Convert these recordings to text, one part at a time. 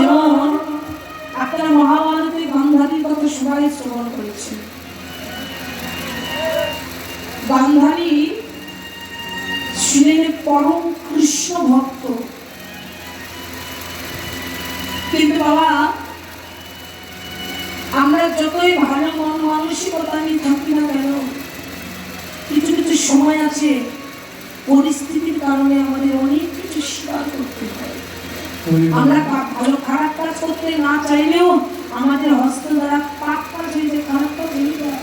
যেমন আপনারা মহাভারতে গান্ধারীর কথা সবাই শ্রবণ করেছেন। গান্ধারী ছিলেন পরম কৃষ্ণ ভক্ত, কিন্তু বাবা আমরা যতই ভালো মন মানসিকতা নিয়ে থাকি না কেন, কিছু কিছু সময় আছে পরিস্থিতির কারণে আমাদের অনেক কিছু স্বীকার করতে হয়। আমরা ভালো খারাপ কাজ করতে না চাইলেও আমাদের হস্ত দ্বারা পাপ কাজ হয়ে যায়, খারাপ কাজ হয়ে যায়।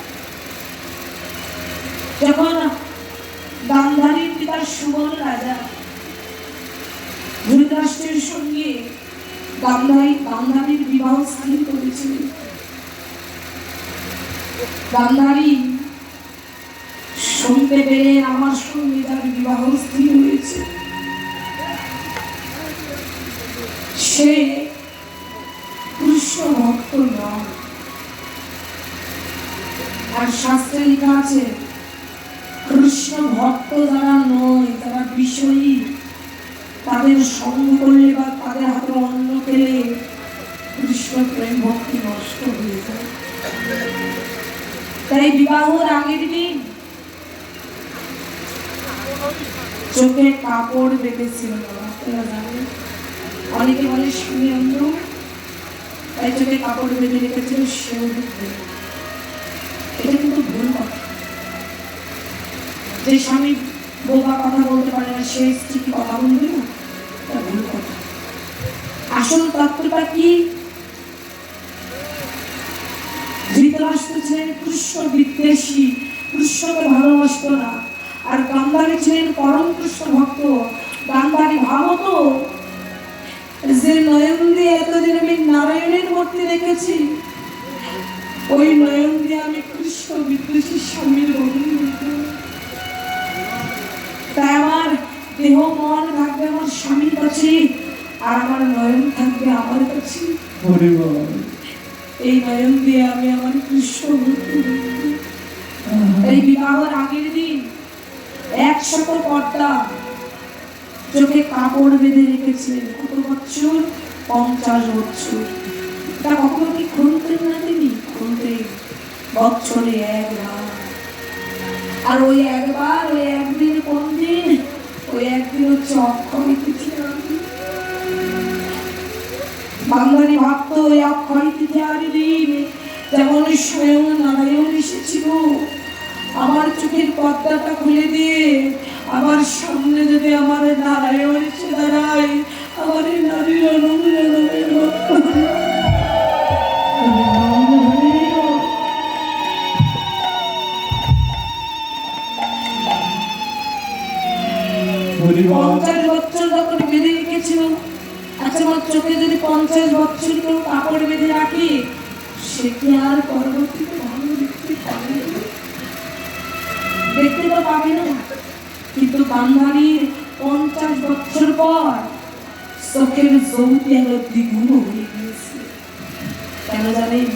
যখন গান্ধারীর পিতা সুবল রাজা ধৃতরাষ্ট্রের সঙ্গে গান্ধারীর বিবাহ স্থির করেছিলেন, গান্ধারী শুনতে পেরে আমার সঙ্গে তার বিবাহ স্থির হয়েছে। সে কৃষ্ণ ভক্ত নয়, আর শাস্ত্রে লেখা আছে কৃষ্ণ ভক্ত যারা নয়, যারা বিষয়ী, তাদের সঙ্গ করলে বা তাদের হাতে অন্ন পেলে কৃষ্ণ প্রেম ভক্তি নষ্ট হয়ে যায়। তাই বিবাহের আগের দিন চোখে কাপড় বেঁধেছিল, আপনারা জানেন। অনেকে বলে স্বামী অন্ধ, তাই চোখে কাপড় বেঁধে রেখেছিল, সেও দেখবে। এটা কিন্তু ভুল কথা। যে স্বামী বোবা কথা বলতে পারে না, সে স্ত্রী কি কথা বলবে না? এটা ভুল কথা। আসল তত্ত্বটা কি? ধৃতরাষ্ট্র ছিলেন কৃষ্ণ বিদ্বেষী, কৃষ্ণকে ভালোবাসত না, আর গান্ধারী ছিলেন পরম কৃষ্ণ ভক্ত। গান্ধারী ভাবত যে নয়ন দিয়ে এতদিন আমি নারায়ণের মূর্তি দেখেছি, ওই নয়ন দিয়ে আমি কৃষ্ণ বিদ্বেষী স্বামীর বন্ধু। তাই আমার দেহ মন থাকবে আমার স্বামীর কাছে, আর আমার নয়ন থাকবে আমার কাছে। এই নয়ন দিয়ে আমি আমার কৃষ্ণ ভক্তি দেখব। এই বিবাহের আগের দিন 100 পর্দা চোখে কাপড় বেঁধে রেখেছিলেন। কত বছর? 50 বছর। তা কখনো কি খুলতেন না তিনি? খুলতেন বছরে একবার। আর ওই একবার, ওই একদিন কোন দিন? ওই একদিন হচ্ছে অক্ষয় তিথি। গান্ধারী ভাবত ওই অক্ষয় তিথি আর দিন যেমন স্বয়ং নারায়ণ এসেছিল, আমার চোখের পর্দাটা খুলে দিয়ে আমার সামনে যদি আমার নারায়ণ এসে দাঁড়ায়, আমার এই নারীর যখন বেঁধে রেখেছিল। আচ্ছা, আমার চোখে যদি 50 বছর কেউ কাপড় বেঁধে রাখি, সে কি আর পরবর্তীতে ভালো দেখতে পাবে? দেখতে তো পাবে না। কিন্তু গান্ধারীর 50 বছর পর চোখের জ্যোতি আলো দ্বিগুণ হয়ে গিয়েছে। কেন জানেন?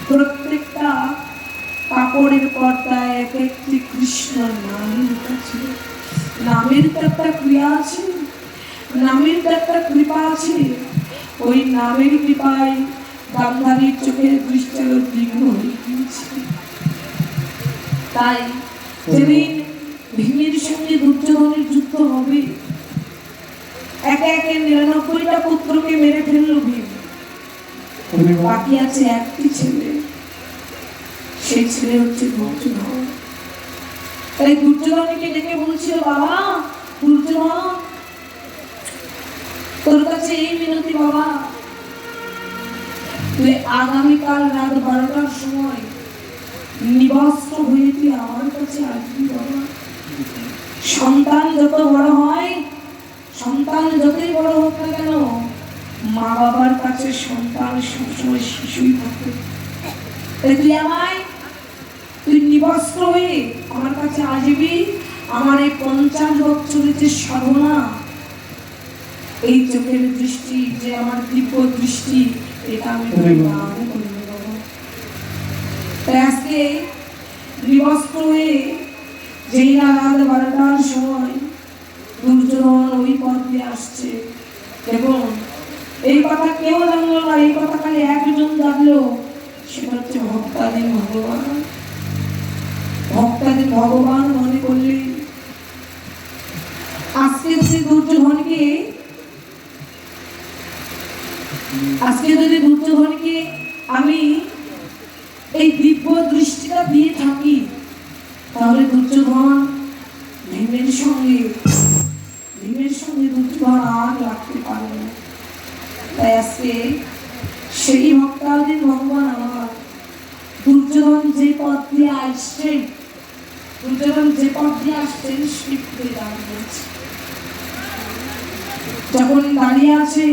প্রত্যেকটা কাপড়ের পর্দায় এক একটি কৃষ্ণ নাম লেখা ছিল। নামের তো একটা ক্রিয়া আছে, নামের তো একটা কৃপা আছে। ওই নামের কৃপায় গান্ধারীর চোখের দৃষ্টি আলো দ্বিগুণ হয়ে গিয়েছে। তাই যেদিন ভীমের সঙ্গে দুর্যোধনের যুদ্ধ হবে, একে একে 99টা পুত্রকে মেরে ফেলল ভীম। বাকি আছে একটি ছেলে, সেই ছেলে হচ্ছে দুর্যোধন। তাই দুর্যোধনকে ডেকে বলছিল, বাবা দুর্যোধন, তোর কাছে এই মিনতি বাবা, তুই আগামীকাল রাত 12টার সময় নিবস্ত্র হয়ে তুই আমার কাছে আসবি বাবা। সন্তান যত বড় হয়, সন্তান যতই বড় হোক না কেন, মা বাবার কাছে সন্তান সবসময় শিশুই থাকে। তুই নিবস্ত্র হয়ে আমার কাছে আসবি। আমার এই 50 বছরের যে সাধনা, এই চোখের দৃষ্টি, যে আমার দিব্য দৃষ্টি, এটা আমি দান করে দেব। তাই আজকে নিবস্ত্র হয়ে যেই রাত 12টার সময় দুর্যোধন ওই পথ দিয়ে আসছে, দেখুন এই কথা কেউ জানলো না, এই কথা খালি একজন জানলো, সেটা হচ্ছে ভক্তাধীন ভগবান। ভক্তাধীন ভগবান মনে করলে আজকে যদি দুর্যোধনকে আমি এই দিব্য দৃষ্টিটা দিয়ে থাকি, তাহলে দুর্যোধন ভীমের সঙ্গে দুর্যোধন আর লাগতে পারে না। তাই আজকে সেই ভক্তাধীন ভগবান আমার দুর্যোধন যে পথ দিয়ে আসছেন সেই পথে দাঁড়িয়ে আছে। যখন দাঁড়িয়ে আছে